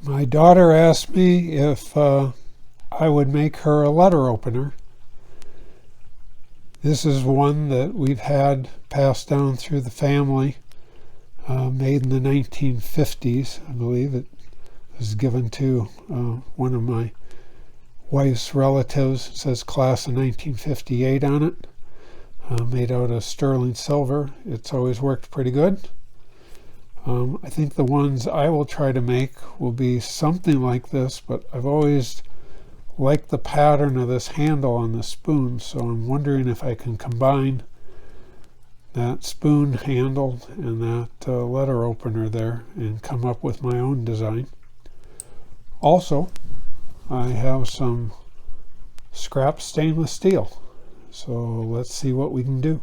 My daughter asked me if I would make her a letter opener. This is one that we've had passed down through the family, made in the 1950s, I believe. It was given to one of my wife's relatives. It says class of 1958 on it, made out of sterling silver. It's always worked pretty good. I think the ones I will try to make will be something like this, but I've always liked the pattern of this handle on the spoon, so I'm wondering if I can combine that spoon handle and that letter opener there and come up with my own design. Also, I have some scrap stainless steel, so let's see what we can do.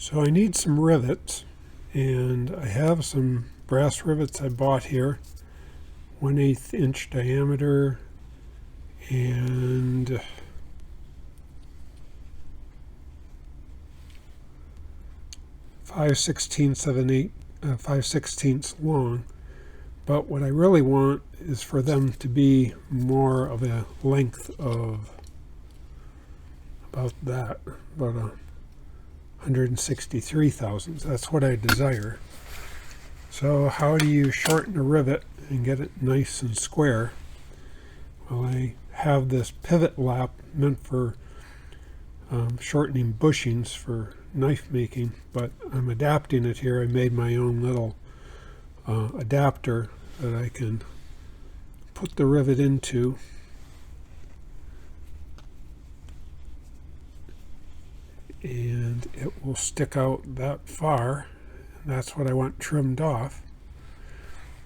So I need some rivets, and I have some brass rivets I bought here, 1/8 inch diameter and 5/16 long. But what I really want is for them to be more of a length of about that, about 163 thousandths. That's what I desire. So how do you shorten a rivet and get it nice and square? Well, I have this pivot lap meant for shortening bushings for knife making, but I'm adapting it here. I made my own little adapter that I can put the rivet into. And it will stick out that far. And that's what I want trimmed off.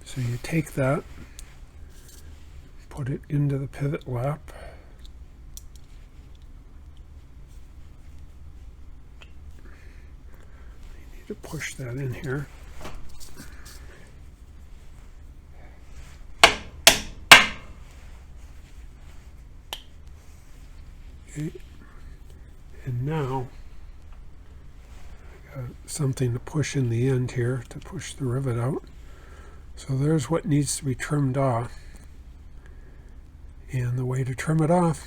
So you take that, put it into the pivot lap. You need to push that in here. Okay. And now something to push in the end here to push the rivet out. So there's what needs to be trimmed off. And the way to trim it off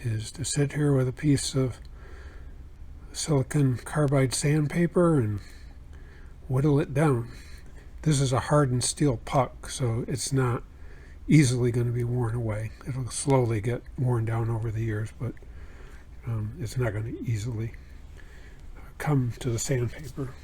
is to sit here with a piece of silicon carbide sandpaper and whittle it down. This is a hardened steel puck, so it's not easily going to be worn away. It'll slowly get worn down over the years, but it's not going to easily come to the sandpaper.